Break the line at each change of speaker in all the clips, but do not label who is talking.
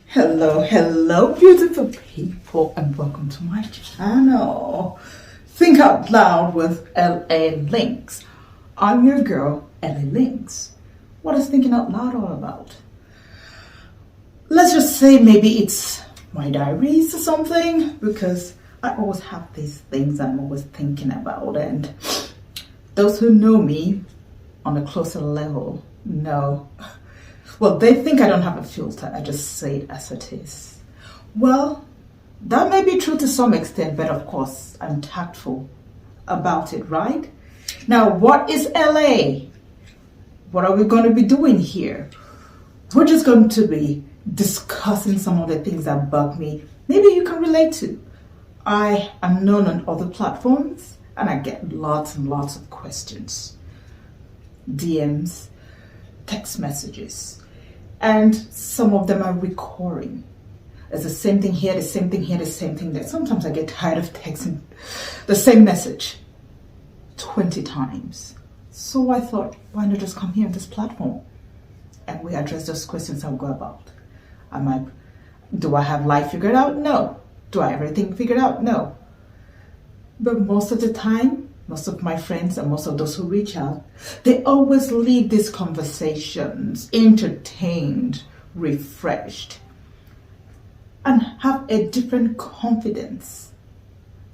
Hello, beautiful people, and welcome to my channel. Think Out Loud with LLynx. I'm your girl, LLynx. What is Thinking Out Loud all about? Let's just say maybe it's my diaries or something, because I always have these things I'm always thinking about, and those who know me on a closer level know. Well, they think I don't have a filter. I just say it as it is. Well, that may be true to some extent, but of course, I'm tactful about it, right? Now, what is LA? What are we going to be doing here? We're just going to be discussing some of the things that bug me. Maybe you can relate to. I am known on other platforms, and I get lots and lots of questions, DMs, text messages, and some of them are recurring. It's the same thing here, the same thing here, the same thing there. Sometimes I get tired of texting the same message 20 times. So I thought, why not just come here on this platform and we address those questions I'll go about. Do I have life figured out? No. Do I have everything figured out? No. But most of the time, most of my friends and most of those who reach out, they always leave these conversations entertained, refreshed, and have a different confidence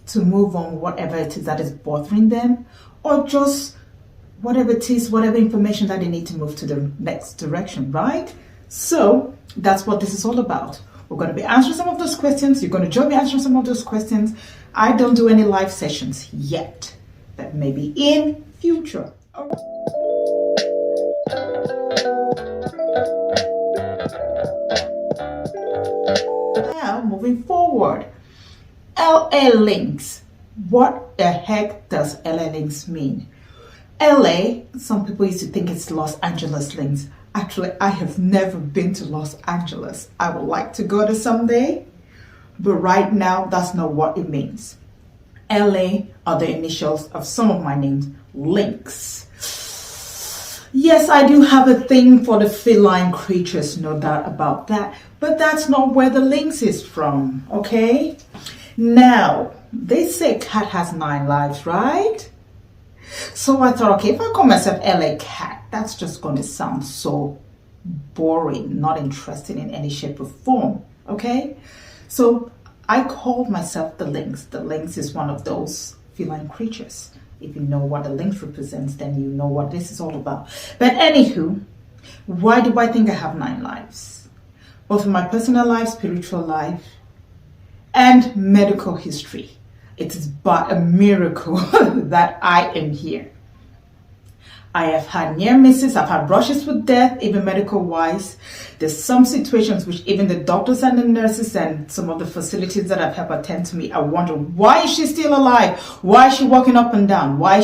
to move on whatever it is that is bothering them, or just whatever it is, whatever information that they need to move to the next direction, right? So that's what this is all about. We're going to be answering some of those questions. You're going to join me answering some of those questions. I don't do any live sessions yet, but maybe in future. Now, moving forward, LLynx. What the heck does LLynx mean? LA, some people used to think it's Los Angeles Lynx. Actually, I have never been to Los Angeles. I would like to go there someday, but right now, that's not what it means. LA are the initials of some of my names, Lynx. Yes, I do have a thing for the feline creatures, no doubt about that, but that's not where the lynx is from, okay? Now, they say cat has 9 lives, right? So I thought, okay, if I call myself LA Cat, that's just going to sound so boring, not interesting in any shape or form, okay? So I called myself the lynx. The lynx is one of those feline creatures. If you know what the lynx represents, then you know what this is all about. But anywho, why do I think I have 9 lives? Both in my personal life, spiritual life, and medical history. It is but a miracle that I am here. I have had near misses, I've had brushes with death, even medical wise. There's some situations which even the doctors and the nurses and some of the facilities that I've helped attend to me, I wonder, why is she still alive? Why is she walking up and down? Why?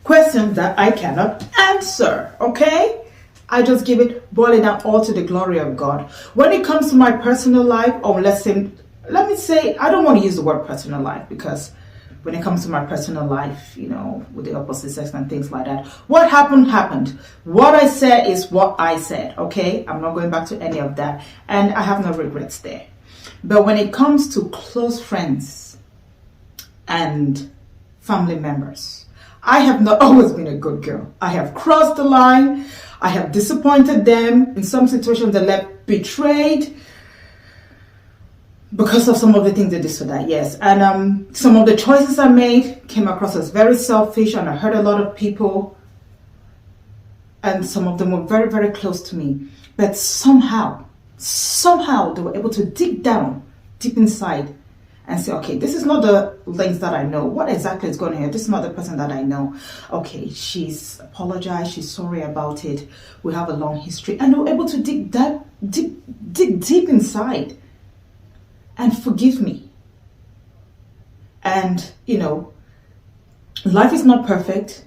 Questions that I cannot answer, okay? I just give it, boil it down all to the glory of God. When it comes to my personal life, or let me say, I don't want to use the word personal life, because when it comes to my personal life, you know, with the opposite sex and things like that, what happened. What I said is what I said, okay? I'm not going back to any of that, and I have no regrets there. But when it comes to close friends and family members, I have not always been a good girl. I have crossed the line. I have disappointed them. In some situations, they left betrayed because of some of the things they did for that, yes. And some of the choices I made came across as very selfish, and I hurt a lot of people. And some of them were very, very close to me. But somehow they were able to dig down deep inside and say, okay, this is not the lynx that I know. What exactly is going on here? This is not the person that I know. Okay, she's apologized. She's sorry about it. We have a long history. And they were able to dig deep inside and forgive me. And, you know, life is not perfect.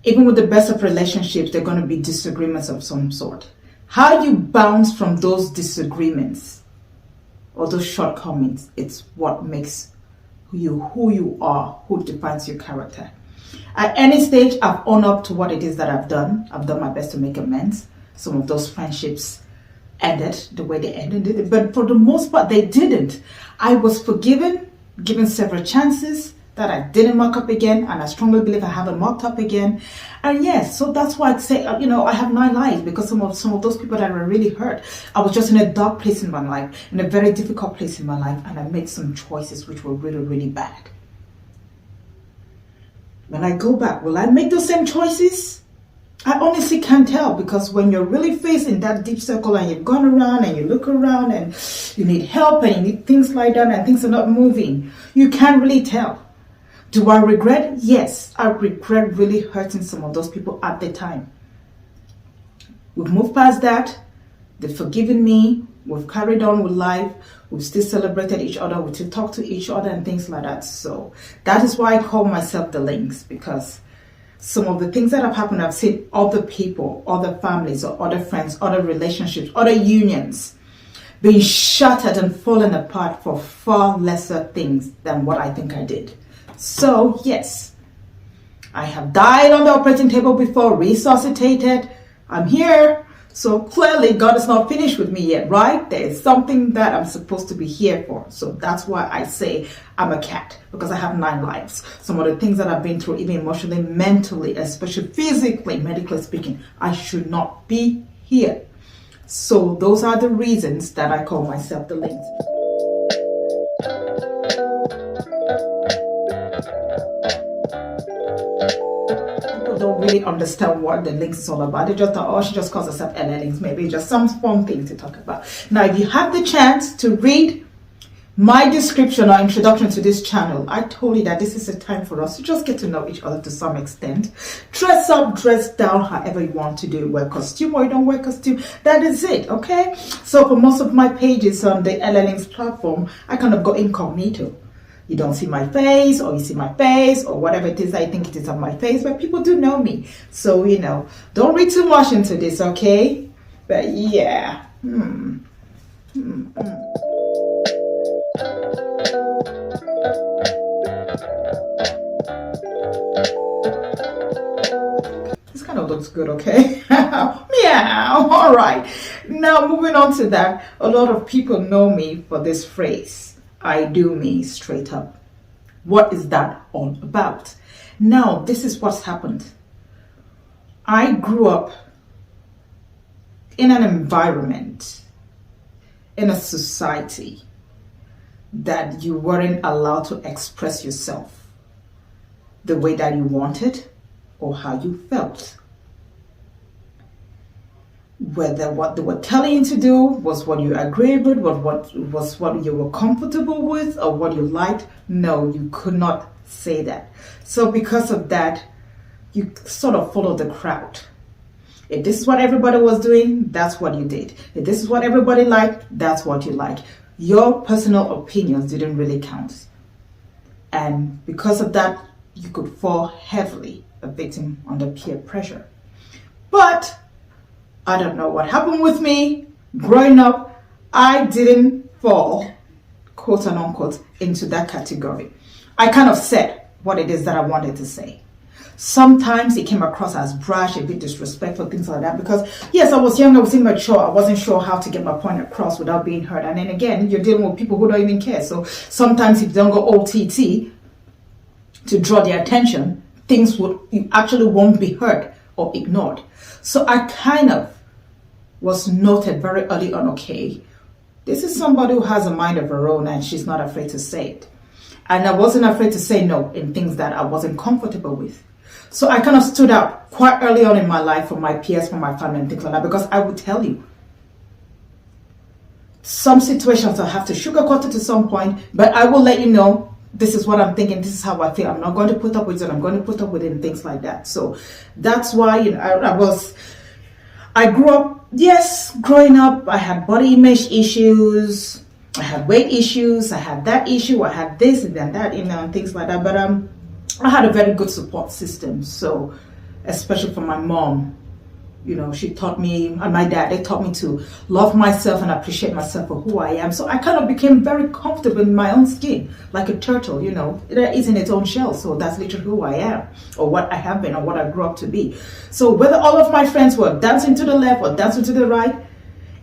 Even with the best of relationships, there are going to be disagreements of some sort. How you bounce from those disagreements or those shortcomings, it's what makes you who you are, who defines your character. At any stage, I've owned up to what it is that I've done. I've done my best to make amends. Some of those friendships ended the way they ended, but for the most part, they didn't. I was forgiven, given several chances that I didn't muck up again, and I strongly believe I haven't mucked up again. And yes, so that's why I'd say, I have 9 lives, because some of those people that were really hurt, I was just in a dark place in my life, in a very difficult place in my life, and I made some choices which were really, really bad. When I go back, will I make those same choices? I honestly can't tell, because when you're really facing that deep circle and you've gone around and you look around and you need help and you need things like that and things are not moving, you can't really tell. Do I regret? Yes, I regret really hurting some of those people at the time. We've moved past that. They've forgiven me. We've carried on with life. We've still celebrated each other. We still talk to each other and things like that. So that is why I call myself the Lynx, because some of the things that have happened, I've seen other people, other families, or other friends, other relationships, other unions being shattered and falling apart for far lesser things than what I think I did. So yes, I have died on the operating table before, resuscitated. I'm here. So clearly God is not finished with me yet, right? There is something that I'm supposed to be here for. So that's why I say I'm a cat, because I have 9 lives. Some of the things that I've been through, even emotionally, mentally, especially physically, medically speaking, I should not be here. So those are the reasons that I call myself the Lynx. Don't really understand what the Lynx is all about. They just thought, oh, she just calls herself LLynx. Maybe it's just some fun thing to talk about. Now, if you have the chance to read my description or introduction to this channel, I told you that this is a time for us to just get to know each other to some extent. Dress up, dress down, however you want to do. Wear costume or you don't wear costume. That is it, okay? So for most of my pages on the LLynx platform, I kind of go incognito. You don't see my face, or you see my face, or whatever it is I think it is on my face, but people do know me. So, don't read too much into this, okay? But yeah. This kind of looks good, okay? Meow. All right. Now, moving on to that, a lot of people know me for this phrase. I do me straight up. What is that all about? Now, this is what's happened. I grew up in an environment, in a society, that you weren't allowed to express yourself the way that you wanted or how you felt. Whether what they were telling you to do was what you agreed with, was what you were comfortable with, or what you liked. No, you could not say that. So because of that, you sort of followed the crowd. If this is what everybody was doing, that's what you did. If this is what everybody liked, that's what you liked. Your personal opinions didn't really count. And because of that, you could fall heavily a victim under peer pressure. But I don't know what happened with me. Growing up, I didn't fall, quote and unquote, into that category. I kind of said what it is that I wanted to say. Sometimes it came across as brash, a bit disrespectful, things like that. Because yes, I was young, I was immature, I wasn't sure how to get my point across without being heard. And then again, you're dealing with people who don't even care. So sometimes if you don't go OTT to draw their attention, things you actually won't be heard or ignored. So I kind of was noted very early on, okay, this is somebody who has a mind of her own and she's not afraid to say it. And I wasn't afraid to say no in things that I wasn't comfortable with. So I kind of stood out quite early on in my life from my peers, from my family and things like that, because I would tell you, some situations I have to sugarcoat it to some point, but I will let you know, this is what I'm thinking, this is how I feel. I'm not going to put up with it, I'm going to put up with it and things like that. So that's why I grew up, yes, growing up, I had body image issues, I had weight issues, I had that issue, I had this and then that, and things like that. But I had a very good support system. So, especially from my mom, She taught me, and my dad, they taught me to love myself and appreciate myself for who I am. So I kind of became very comfortable in my own skin, like a turtle, that is in its own shell. So that's literally who I am, or what I have been, or what I grew up to be. So whether all of my friends were dancing to the left or dancing to the right,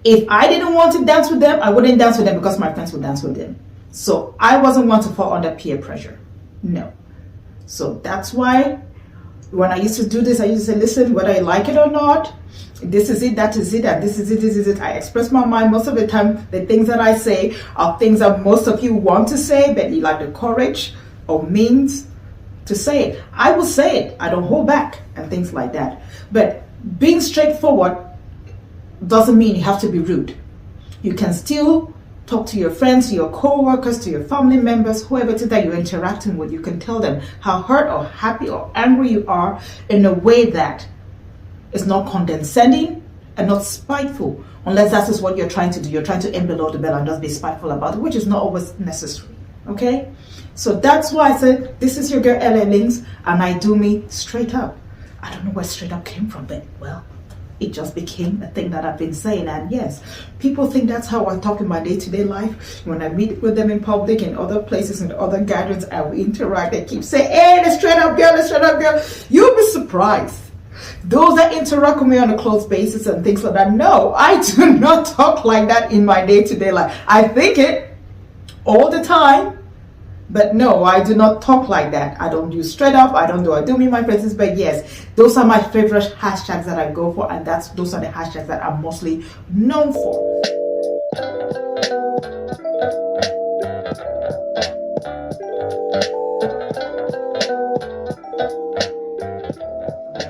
if I didn't want to dance with them, I wouldn't dance with them because my friends would dance with them. So I wasn't one to fall under peer pressure. No. So that's why when I used to do this, I used to say, listen, whether you like it or not, this is it, that is it, and this is it. I express my mind most of the time. The things that I say are things that most of you want to say, but you lack the courage or means to say it. I will say it. I don't hold back and things like that. But being straightforward doesn't mean you have to be rude. You can still talk to your friends, to your co-workers, to your family members, whoever it is that you're interacting with. You can tell them how hurt or happy or angry you are in a way that is not condescending and not spiteful, unless that is what you're trying to do. You're trying to aim below the belt and just be spiteful about it, which is not always necessary. Okay? So that's why I said, this is your girl LLynx, and I do me straight up. I don't know where straight up came from, but well, it just became a thing that I've been saying. And yes, people think that's how I talk in my day-to-day life. When I meet with them in public, in other places, in other gatherings, and we interact, they keep saying, hey, the straight up girl, the straight up girl. You'll be surprised. Those that interact with me on a close basis and things like that, no, I do not talk like that in my day-to-day life. I think it all the time, but no, I do not talk like that. I don't do straight up. I do me my presence. But yes, those are my favorite hashtags that I go for, and those are the hashtags that I'm mostly known for.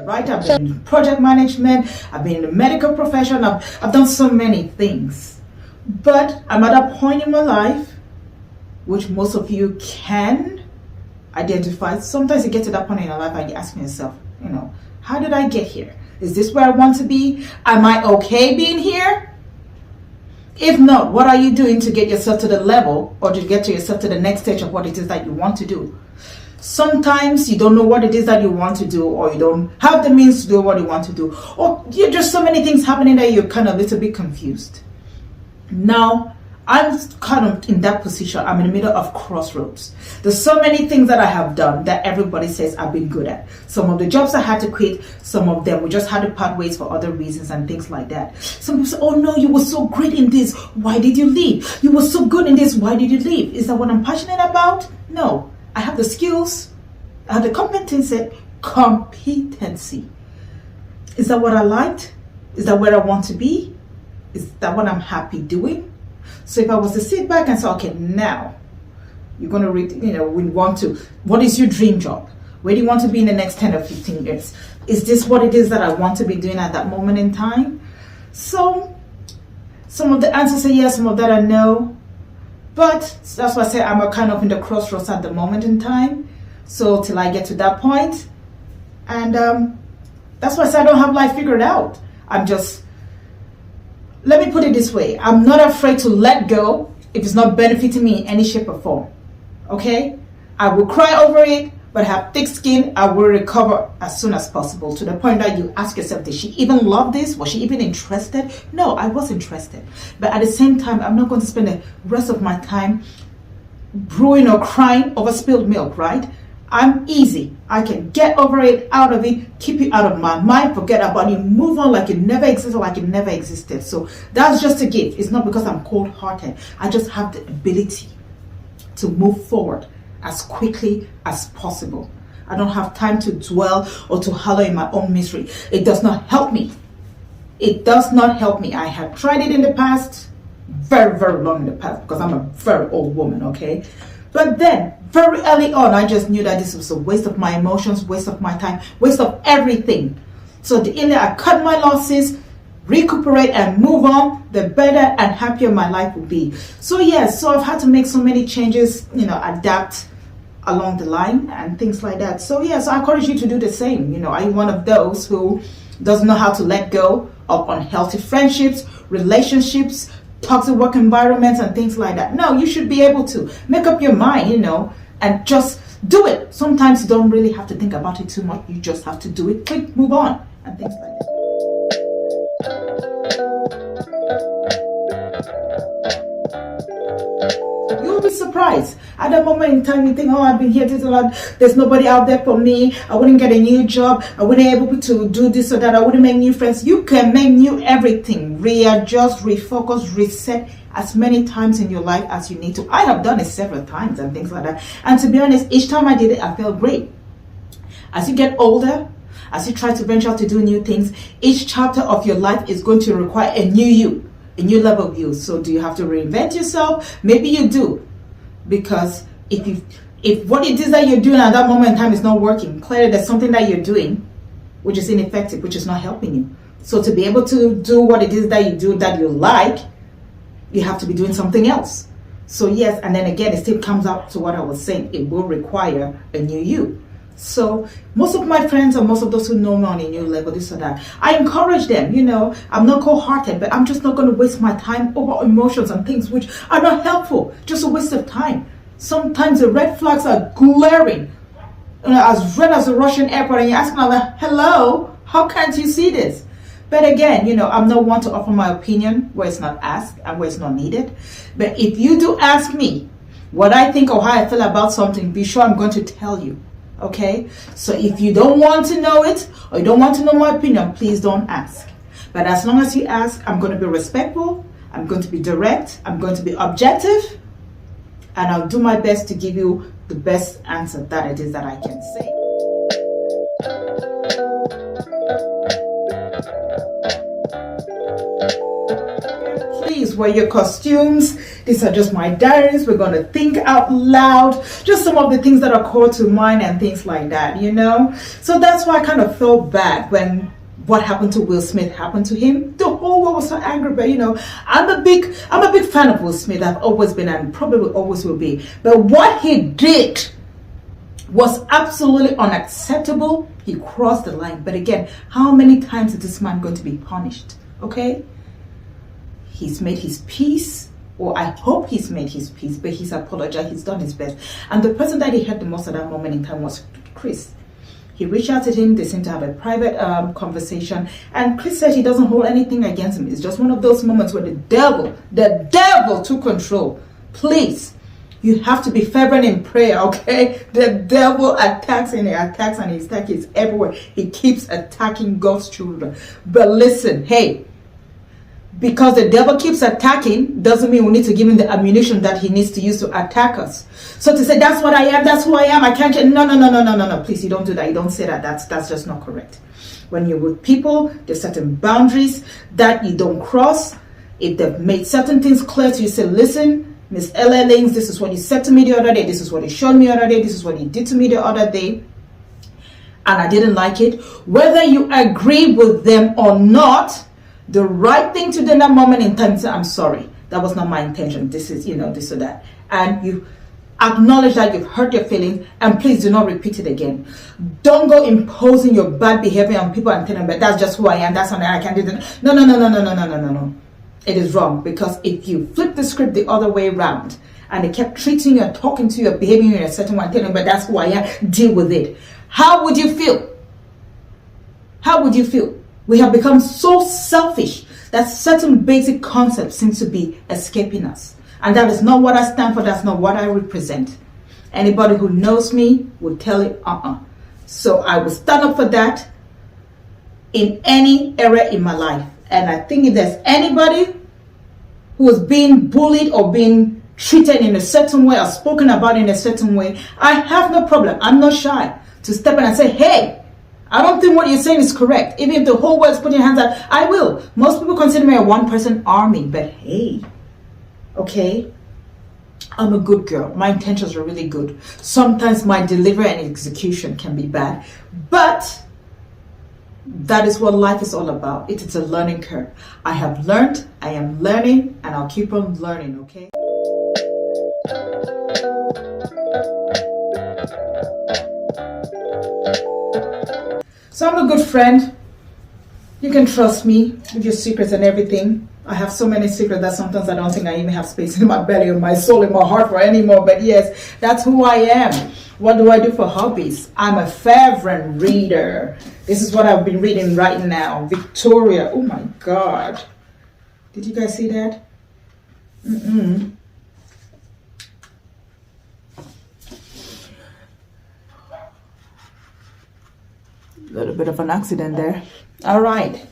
Right, I've been in project management. I've been in the medical profession. I've done so many things, but I'm at a point in my life which most of you can identify. Sometimes you get to that point in your life and you ask yourself, how did I get here? Is this where I want to be? Am I okay being here? If not, what are you doing to get yourself to the level or to get to yourself to the next stage of what it is that you want to do? Sometimes you don't know what it is that you want to do, or you don't have the means to do what you want to do, or you're just so many things happening that you're kind of a little bit confused. Now, I'm kind of in that position. I'm in the middle of crossroads. There's so many things that I have done that everybody says I've been good at. Some of the jobs I had to quit, some of them we just had to part ways for other reasons and things like that. Some people say, oh no, you were so great in this. Why did you leave? You were so good in this. Why did you leave? Is that what I'm passionate about? No. I have the skills. I have the competency. Is that what I liked? Is that where I want to be? Is that what I'm happy doing? So if I was to sit back and say, okay, now you're going to read, what is your dream job? Where do you want to be in the next 10 or 15 years? Is this what it is that I want to be doing at that moment in time? So some of the answers are yes, some of that are no. But that's why I say I'm kind of in the crossroads at the moment in time. So till I get to that point. And that's why I say I don't have life figured out. Let me put it this way. I'm not afraid to let go if it's not benefiting me in any shape or form. Okay? I will cry over it, but have thick skin. I will recover as soon as possible, to the point that you ask yourself, did she even love this? Was she even interested? No, I was interested. But at the same time, I'm not going to spend the rest of my time brewing or crying over spilled milk, right? I'm easy. I can get over it, out of it, keep it out of my mind, forget about it, move on like it never existed, like it never existed. So that's just a gift. It's not because I'm cold-hearted. I just have the ability to move forward as quickly as possible. I don't have time to dwell or to wallow in my own misery. It does not help me. It does not help me. I have tried it in the past, very, very long in the past, because I'm a very old woman, okay? But then, very early on, I just knew that this was a waste of my emotions, waste of my time, waste of everything. So the earlier I cut my losses, recuperate and move on, the better and happier my life will be. So yes, so I've had to make so many changes, adapt along the line and things like that. So yes, I encourage you to do the same. Are you one of those who doesn't know how to let go of unhealthy friendships, relationships, toxic work environments and things like that? No, you should be able to make up your mind, and just do it. Sometimes you don't really have to think about it too much. You just have to do it, quick, move on, and things like that. surprised. At that moment in time, you think, oh, I've been here this a lot. There's nobody out there for me. I wouldn't get a new job. I wouldn't be able to do this or that. I wouldn't make new friends. You can make new everything. Readjust, refocus, reset as many times in your life as you need to. I have done it several times and things like that. And to be honest, each time I did it, I felt great. As you get older, as you try to venture out to do new things, each chapter of your life is going to require a new you, a new level of you. So do you have to reinvent yourself? Maybe you do. Because if what it is that you're doing at that moment in time is not working, clearly there's something that you're doing which is ineffective, which is not helping you. So to be able to do what it is that you do that you like, you have to be doing something else. So yes, and then again, it still comes out to what I was saying. It will require a new you. So most of my friends or most of those who know me on a new level, this or that, I encourage them, I'm not cold-hearted, but I'm just not going to waste my time over emotions and things which are not helpful. Just a waste of time. Sometimes the red flags are glaring, as red as a Russian airport, and you're asking, like, hello, how can't you see this? But again, I'm not one to offer my opinion where it's not asked and where it's not needed. But if you do ask me what I think or how I feel about something, be sure I'm going to tell you. Okay? So if you don't want to know it or you don't want to know my opinion, please don't ask. But as long as you ask, I'm going to be respectful. I'm going to be direct. I'm going to be objective. And I'll do my best to give you the best answer that it is that I can say. Please wear your costumes. These are just my diaries. We're going to think out loud. Just some of the things that are called to mind and things like that, So that's why I kind of felt bad when what happened to Will Smith happened to him. The whole world was so angry, but I'm a big fan of Will Smith. I've always been and probably always will be. But what he did was absolutely unacceptable. He crossed the line. But again, how many times is this man going to be punished? Okay? He's made his peace, or I hope he's made his peace, but he's apologized, he's done his best. And the person that he hurt the most at that moment in time was Chris. He reached out to him, they seemed to have a private conversation, and Chris said he doesn't hold anything against him. It's just one of those moments where the devil took control. Please, you have to be fervent in prayer, okay? The devil attacks and he attacks and his attack is everywhere. He keeps attacking God's children. But listen, hey, because the devil keeps attacking doesn't mean we need to give him the ammunition that he needs to use to attack us. So to say that's what I am, that's who I am, I can't. No. Please, you don't do that. You don't say that. That's just not correct. When you're with people, there's certain boundaries that you don't cross. If they've made certain things clear to you, say, listen, Miss LLynx, this is what you said to me the other day. This is what you showed me the other day. This is what you did to me the other day. And I didn't like it. Whether you agree with them or not, the right thing to do in that moment in time is say, I'm sorry, that was not my intention. This is, this or that. And you acknowledge that you've hurt your feelings, and please do not repeat it again. Don't go imposing your bad behavior on people and telling them, but that's just who I am, that's something I can't do. No. It is wrong, because if you flip the script the other way around and they kept treating you and talking to you or behaving you in a certain way and telling them, but that's who I am, deal with it. How would you feel? How would you feel? We have become so selfish that certain basic concepts seem to be escaping us. And that is not what I stand for. That's not what I represent. Anybody who knows me will tell you, So I will stand up for that in any area in my life. And I think if there's anybody who is being bullied or being treated in a certain way or spoken about in a certain way, I have no problem. I'm not shy to step in and say, hey, I don't think what you're saying is correct. Even if the whole world's putting hands out, I will. Most people consider me a one-person army, but hey, okay, I'm a good girl. My intentions are really good. Sometimes my delivery and execution can be bad, but that is what life is all about. It is a learning curve. I have learned, I am learning, and I'll keep on learning, okay? So I'm a good friend. You can trust me with your secrets and everything. I have so many secrets that sometimes I don't think I even have space in my belly or my soul, in my heart for anymore. But yes, that's who I am. What do I do for hobbies? I'm a fervent reader. This is what I've been reading right now. Victoria. Oh my God. Did you guys see that? A little bit of an accident there. All right.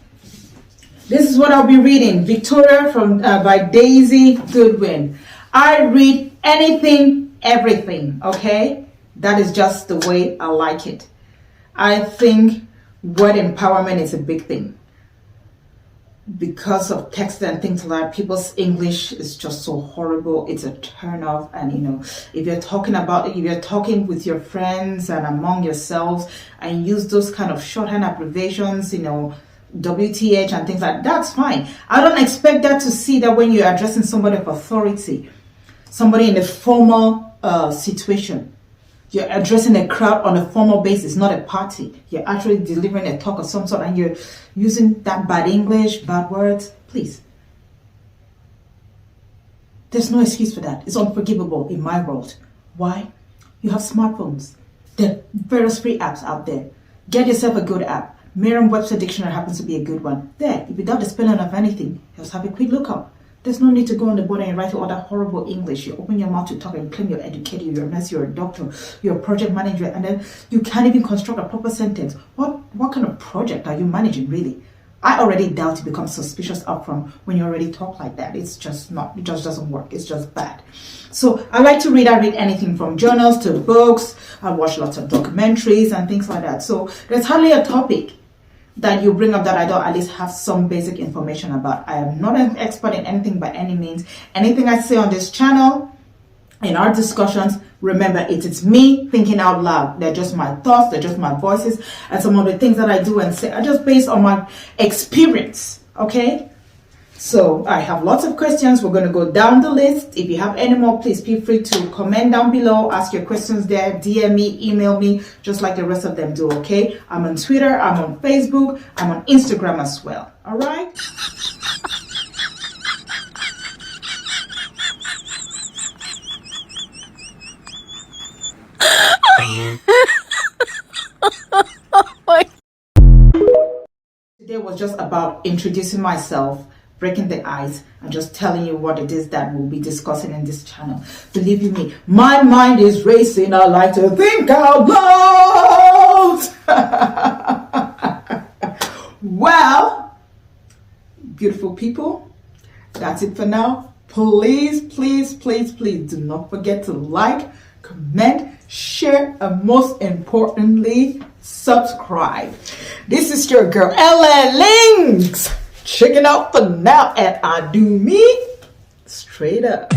This is what I'll be reading. Victoria from by Daisy Goodwin. I read anything, everything, okay? That is just the way I like it. I think word empowerment is a big thing. Because of text and things like that, people's English is just so horrible. It's a turn off. And if you're talking with your friends and among yourselves and use those kind of shorthand abbreviations, WTH and things like that, that's fine. I don't expect that to see that when you're addressing somebody of authority, somebody in a formal situation. You're addressing a crowd on a formal basis, not a party. You're actually delivering a talk of some sort and you're using that bad English, bad words. Please. There's no excuse for that. It's unforgivable in my world. Why? You have smartphones. There are various free apps out there. Get yourself a good app. Merriam-Webster Dictionary happens to be a good one. There, without the spelling of anything, just have a quick lookup. There's no need to go on the board and write all that horrible English. You open your mouth to talk and claim you're educated, you're a nurse, you're a doctor, you're a project manager, and then you can't even construct a proper sentence. What kind of project are you managing, really? I already doubt you become suspicious upfront when you already talk like that. It just doesn't work. It's just bad. So I like to read. I read anything from journals to books. I watch lots of documentaries and things like that. So there's hardly a topic that you bring up that I don't at least have some basic information about. I am not an expert in anything by any means. Anything I say on this channel, in our discussions, remember it's me thinking out loud. They're just my thoughts, they're just my voices, and some of the things that I do and say are just based on my experience, okay? So I have lots of questions. We're going to go down the list. If you have any more, please feel free to comment down below, ask your questions there, DM me, email me, just like the rest of them do, okay? I'm on Twitter, I'm on Facebook, I'm on Instagram as well, all right? Today was just about introducing myself, breaking the ice, and just telling you what it is that we'll be discussing in this channel. Believe you me, my mind is racing. I like to think out loud. Well, beautiful people, that's it for now. Please, please, please, please do not forget to like, comment, share, and most importantly, subscribe. This is your girl, LLynx. Checking out for now, and I do me straight up.